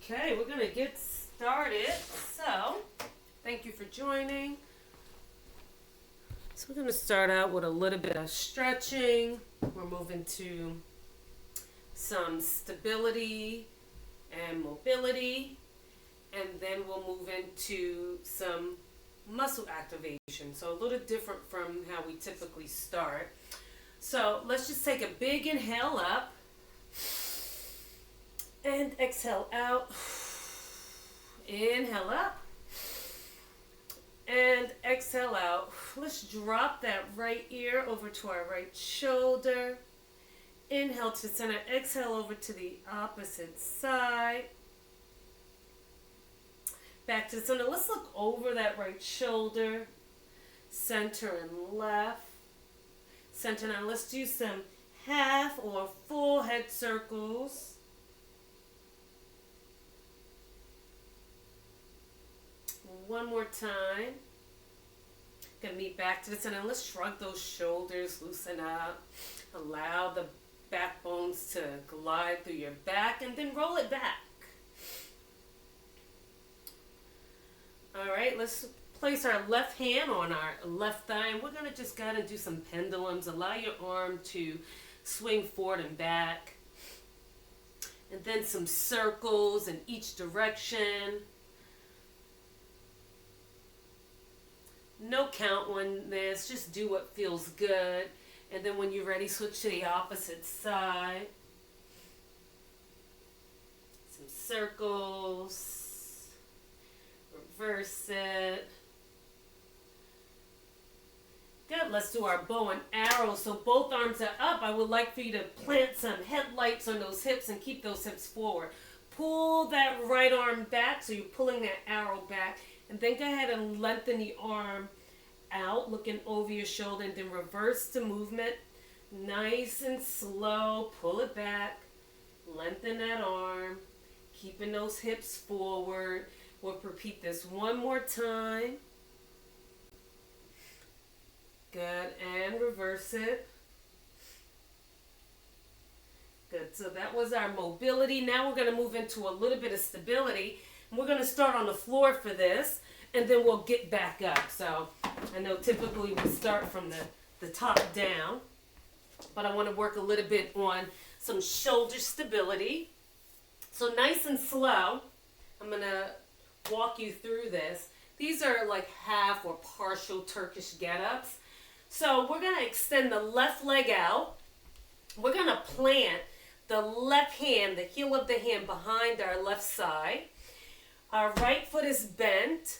Okay, we're going to get started. So, thank you for joining. So, we're going to start out with a little bit of stretching. We're moving to some stability and mobility. And then we'll move into some muscle activation. So, a little different from how we typically start. So, let's just take a big inhale up. And exhale out. Inhale up. And exhale out. Let's drop that right ear over to our right shoulder. Inhale to the center. Exhale over to the opposite side. Back to the center. Let's look over that right shoulder. Center and left. Center. Now let's do some half or full head circles. One more time. Gonna meet back to the center. Let's shrug those shoulders, loosen up. Allow the back bones to glide through your back and then roll it back. Alright, let's place our left hand on our left thigh and we're gonna just kind of do some pendulums. Allow your arm to swing forward and back. And then some circles in each direction. No count on this, just do what feels good. And then when you're ready, switch to the opposite side. Some circles. Reverse it. Good, let's do our bow and arrow. So both arms are up. I would like for you to plant some headlights on those hips and keep those hips forward. Pull that right arm back, so you're pulling that arrow back. And then go ahead and lengthen the arm out, looking over your shoulder, and then reverse the movement. Nice and slow. Pull it back. Lengthen that arm. Keeping those hips forward. We'll repeat this one more time. Good. And reverse it. Good. So that was our mobility. Now we're going to move into a little bit of stability. We're going to start on the floor for this, and then we'll get back up. So I know typically we start from the top down, but I want to work a little bit on some shoulder stability. So nice and slow, I'm going to walk you through this. These are like half or partial Turkish get-ups. So we're going to extend the left leg out. We're going to plant the left hand, the heel of the hand behind our left side. Our right foot is bent.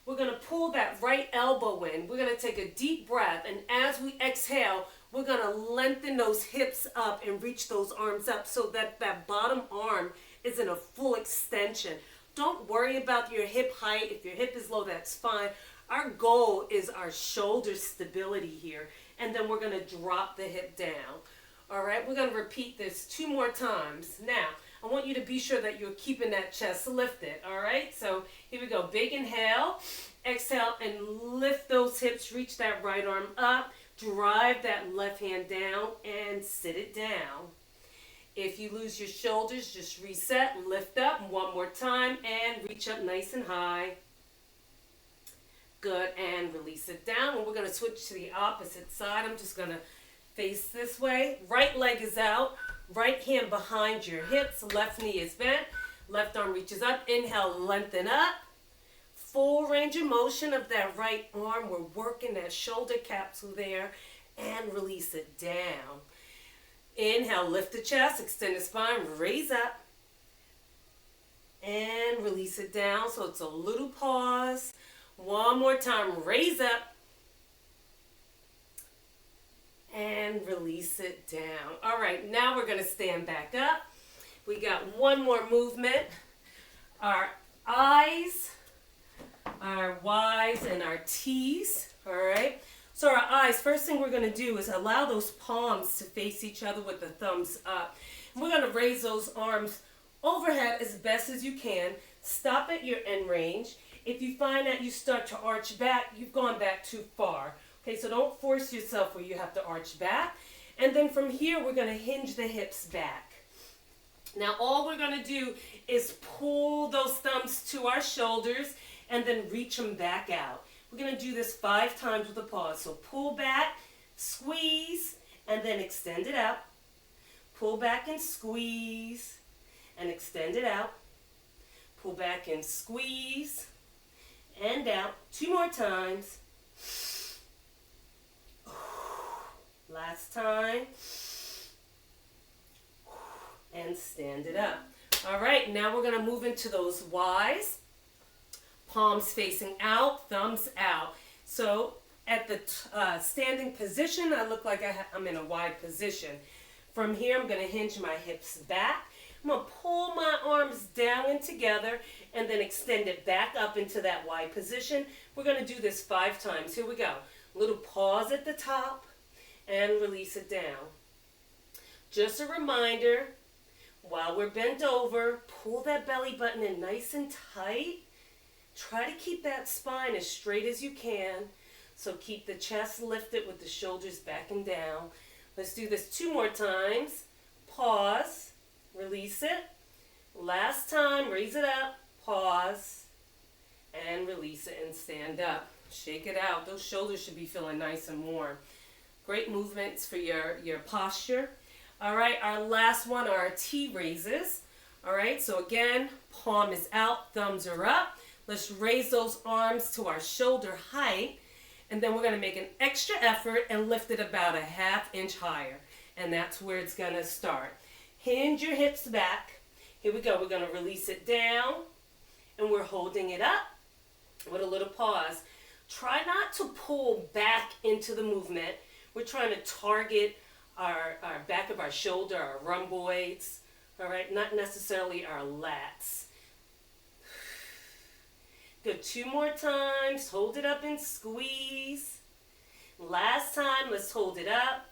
We're going to pull that right elbow in. We're going to take a deep breath. And as we exhale, we're going to lengthen those hips up and reach those arms up so that that bottom arm is in a full extension. Don't worry about your hip height. If your hip is low, that's fine. Our goal is our shoulder stability here. And then we're going to drop the hip down. All right, we're going to repeat this 2 more times. Now, I want you to be sure that you're keeping that chest lifted, all right? So here we go. Big inhale, exhale, and lift those hips. Reach that right arm up. Drive that left hand down and sit it down. If you lose your shoulders, just reset, lift up one more time, and reach up nice and high. Good, and release it down. And we're going to switch to the opposite side. I'm just going to face this way. Right leg is out. Right hand behind your hips, left knee is bent, left arm reaches up. Inhale, lengthen up. Full range of motion of that right arm. We're working that shoulder capsule there and release it down. Inhale, lift the chest, extend the spine, raise up. And release it down. So it's a little pause. One more time, raise up. And release it down. All right, now we're going to stand back up. We got one more movement. Our I's, our Y's, and our T's. All right. So our I's, first thing we're going to do is allow those palms to face each other with the thumbs up. And we're going to raise those arms overhead as best as you can. Stop at your end range. If you find that you start to arch back, you've gone back too far. Okay, so don't force yourself where you have to arch back. And then from here, we're going to hinge the hips back. Now all we're going to do is pull those thumbs to our shoulders and then reach them back out. We're going to do this 5 times with a pause. So pull back, squeeze, and then extend it out. Pull back and squeeze and extend it out. Pull back and squeeze and out. 2 more times. Last time. And stand it up. All right, now we're going to move into those Ys. Palms facing out, thumbs out. So at the standing position, I look like I'm in a wide position. From here, I'm going to hinge my hips back. I'm going to pull my arms down and together and then extend it back up into that wide position. We're going to do this 5 times. Here we go. Little pause at the top and release it down. Just a reminder, while we're bent over, pull that belly button in nice and tight. Try to keep that spine as straight as you can. So keep the chest lifted with the shoulders back and down. Let's do this 2 more times. Pause, release it. Last time, raise it up, pause, and release it and stand up. Shake it out. Those shoulders should be feeling nice and warm. Great movements for your posture. All right, our last one are our T raises. All right, so again, palm is out, thumbs are up. Let's raise those arms to our shoulder height, and then we're going to make an extra effort and lift it about a 1/2 inch higher, and that's where it's going to start. Hinge your hips back. Here we go. We're going to release it down, and we're holding it up with a little pause. Try not to pull back into the movement. We're trying to target our back of our shoulder, our rhomboids, all right, not necessarily our lats. Good, 2 more times. Hold it up and squeeze. Last time, let's hold it up.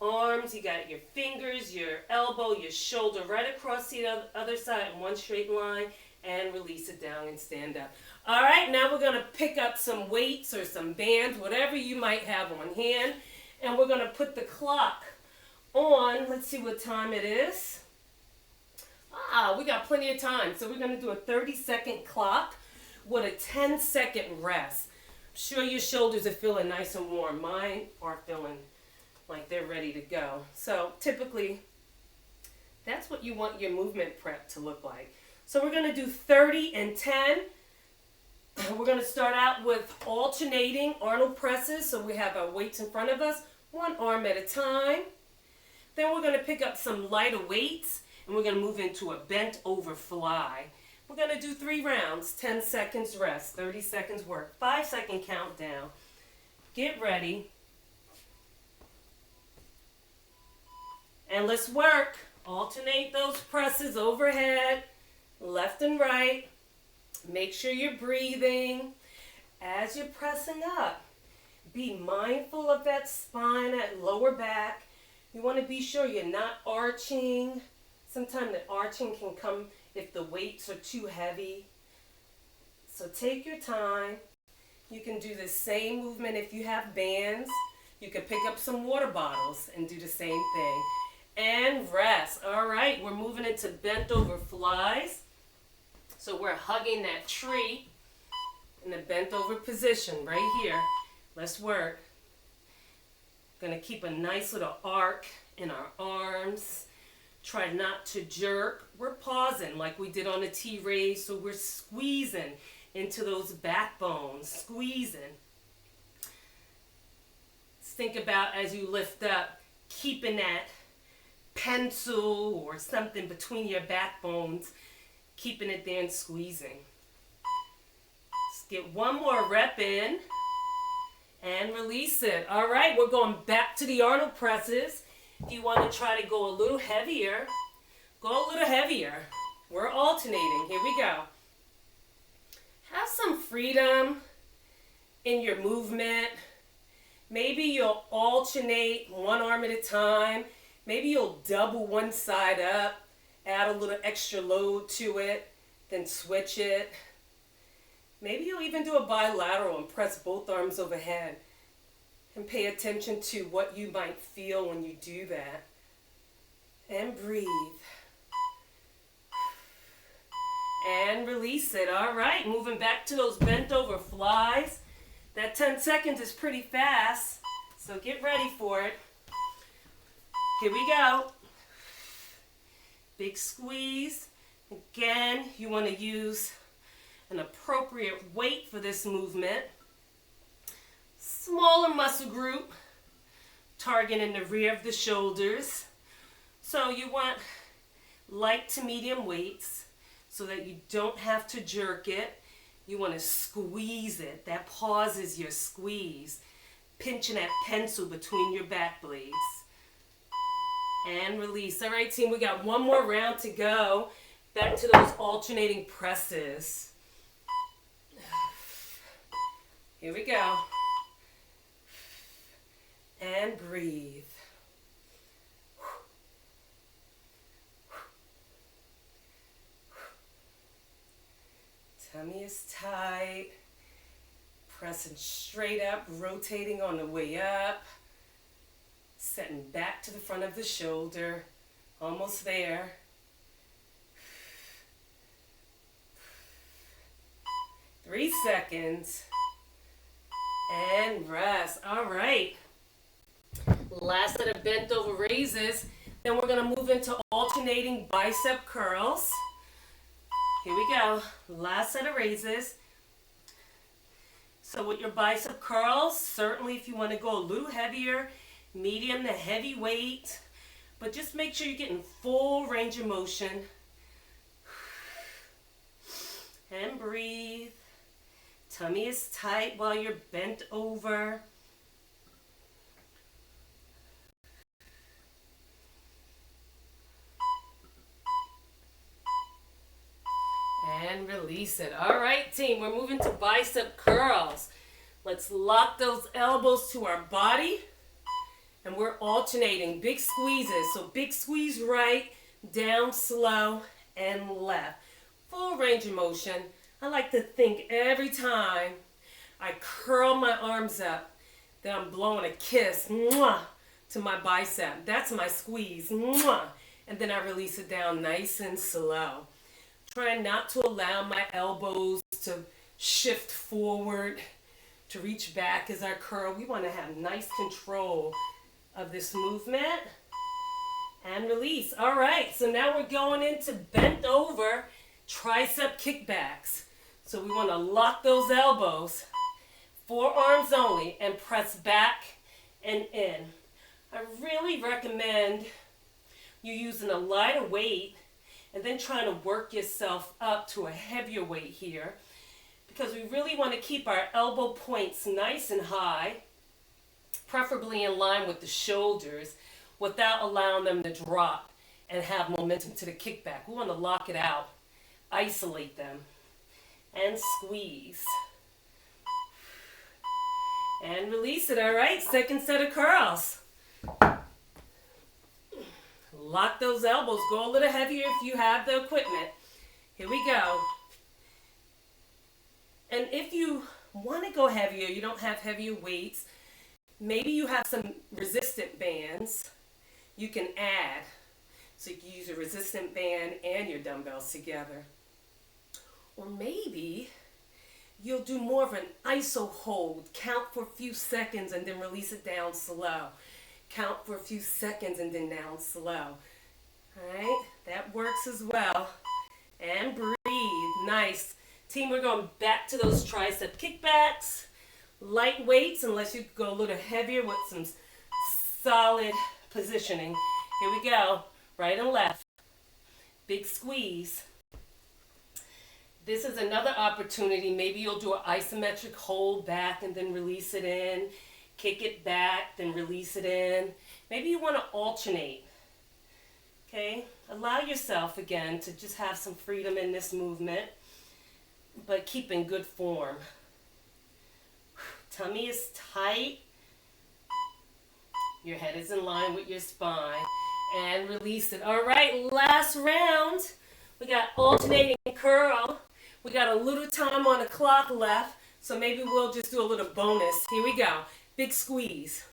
Arms, you got your fingers, your elbow, your shoulder right across the other side in one straight line, and release it down and stand up. All right, now we're going to pick up some weights or some bands, whatever you might have on hand, and we're going to put the clock on. Let's see what time it is. We got plenty of time, so we're going to do a 30-second clock with a 10-second rest. I'm sure your shoulders are feeling nice and warm. Mine are feeling like they're ready to go. So typically, that's what you want your movement prep to look like. So we're going to do 30 and 10. We're going to start out with alternating Arnold presses. So we have our weights in front of us, 1 arm at a time. Then we're going to pick up some lighter weights, and we're going to move into a bent over fly. We're going to do 3 rounds, 10 seconds rest, 30 seconds work, 5-second countdown. Get ready. And let's work. Alternate those presses overhead, left and right. Make sure you're breathing as you're pressing up. Be mindful of that spine, that lower back. You want to be sure you're not arching. Sometimes the arching can come if the weights are too heavy. So take your time. You can do the same movement if you have bands. You can pick up some water bottles and do the same thing. And rest. All right, we're moving into bent over flies. So we're hugging that tree in a bent over position right here. Let's work. Gonna keep a nice little arc in our arms. Try not to jerk. We're pausing like we did on the T-raise, so we're squeezing into those backbones, squeezing. Think about as you lift up, keeping that pencil or something between your backbones, keeping it there and squeezing. Let's get 1 more rep in and release it. All right, we're going back to the Arnold presses. If you want to try to go a little heavier, go a little heavier. We're alternating. Here we go. Have some freedom in your movement. Maybe you'll alternate 1 arm at a time. Maybe you'll double one side up, add a little extra load to it, then switch it. Maybe you'll even do a bilateral and press both arms overhead. And pay attention to what you might feel when you do that. And breathe. And release it. All right, moving back to those bent over flies. That 10 seconds is pretty fast, so get ready for it. Here we go. Big squeeze. Again, you want to use an appropriate weight for this movement. Smaller muscle group, targeting the rear of the shoulders. So you want light to medium weights so that you don't have to jerk it. You want to squeeze it. That pauses your squeeze. Pinching that pencil between your back blades. And release. All right, team, we got one more round to go. Back to those alternating presses. Here we go. And breathe. Tummy is tight. Pressing straight up, rotating on the way up. Setting back to the front of the shoulder. Almost there. 3 seconds. And rest. All right. Last set of bent over raises. Then we're going to move into alternating bicep curls. Here we go. Last set of raises. So with your bicep curls, certainly if you want to go a little heavier, medium to heavy weight, but just make sure you're getting full range of motion. And breathe. Tummy is tight while you're bent over. And release it. All right, team, we're moving to bicep curls. Let's lock those elbows to our body. And we're alternating big squeezes. So big squeeze right, down slow, and left. Full range of motion. I like to think every time I curl my arms up that I'm blowing a kiss mwah, to my bicep. That's my squeeze. Mwah, and then I release it down nice and slow. Trying not to allow my elbows to shift forward, to reach back as I curl. We want to have nice control of this movement. And release. All right, so now we're going into bent over tricep kickbacks. So we want to lock those elbows, forearms only, and press back and in. I really recommend you using a lighter weight and then trying to work yourself up to a heavier weight here, because we really want to keep our elbow points nice and high, preferably in line with the shoulders, without allowing them to drop and have momentum to the kickback. We want to lock it out, isolate them, and squeeze. And release it. All right, second set of curls. Lock those elbows. Go a little heavier if you have the equipment. Here we go. And if you want to go heavier, you don't have heavier weights, maybe you have some resistant bands you can add. So you can use your resistant band and your dumbbells together. Or maybe you'll do more of an iso hold. Count for a few seconds and then release it down slow. Count for a few seconds and then down slow. All right, that works as well. And breathe. Nice. Team, we're going back to those tricep kickbacks. Light weights, unless you go a little heavier with some solid positioning. Here we go. Right and left. Big squeeze. This is another opportunity. Maybe you'll do an isometric hold back and then release it in. Kick it back, then release it in. Maybe you want to alternate. Okay? Allow yourself, again, to just have some freedom in this movement, but keep in good form. Tummy is tight. Your head is in line with your spine. And release it. All right, last round. We got alternating curl. We got a little time on the clock left, so maybe we'll just do a little bonus. Here we go. Big squeeze.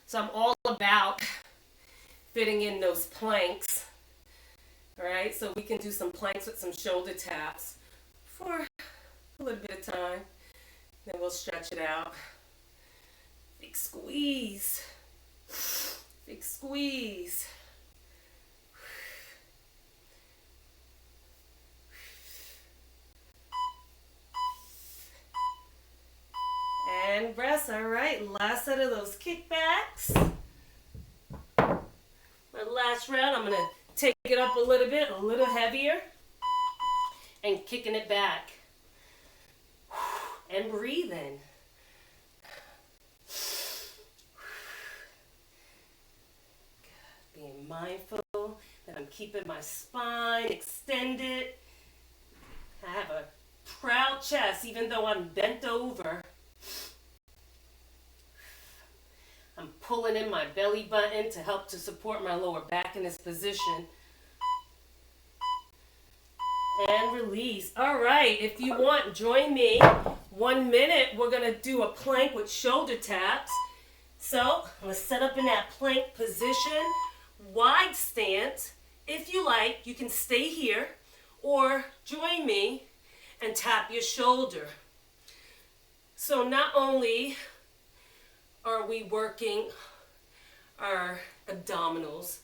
So I'm all about fitting in those planks All right, so we can do some planks with some shoulder taps for a little bit of time. Then we'll stretch it out. Big squeeze. Big squeeze. And rest. All right, last set of those kickbacks. My last round, I'm going to take it up a little heavier, and kicking it back. And breathing. Being mindful that I'm keeping my spine extended. I have a proud chest even though I'm bent over. I'm pulling in my belly button to help to support my lower back in this position. And release. All right, if you want, join me. 1 minute, we're going to do a plank with shoulder taps. So, I'm going to set up in that plank position, wide stance. If you like, you can stay here or join me and tap your shoulder. So not only are we working our abdominals,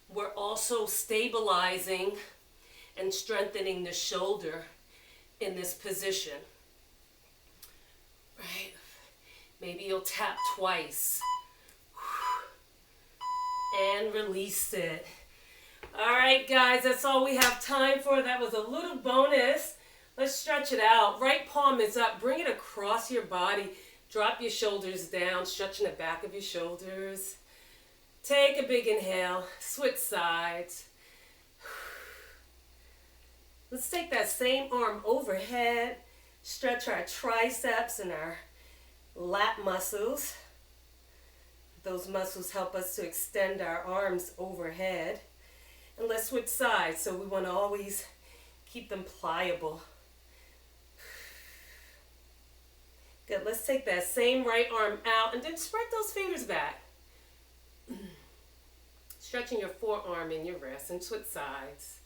we're also stabilizing and strengthening the shoulder in this position. Right? Maybe you'll tap twice. And release it. All right, guys, that's all we have time for. That was a little bonus. Let's stretch it out. Right palm is up. Bring it across your body. Drop your shoulders down, stretching the back of your shoulders. Take a big inhale. Switch sides. Let's take that same arm overhead. Stretch our triceps and our lat muscles. Those muscles help us to extend our arms overhead. And let's switch sides. So we want to always keep them pliable. Good. Let's take that same right arm out and then spread those fingers back. Stretching your forearm and your wrist and switch sides.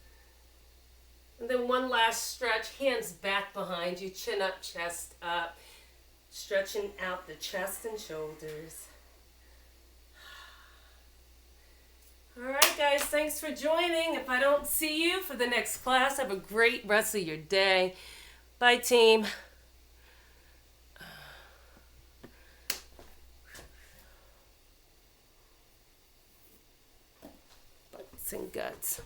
And then one last stretch, hands back behind you, chin up, chest up. Stretching out the chest and shoulders. All right, guys, thanks for joining. If I don't see you for the next class, have a great rest of your day. Bye, team. Butts and guts.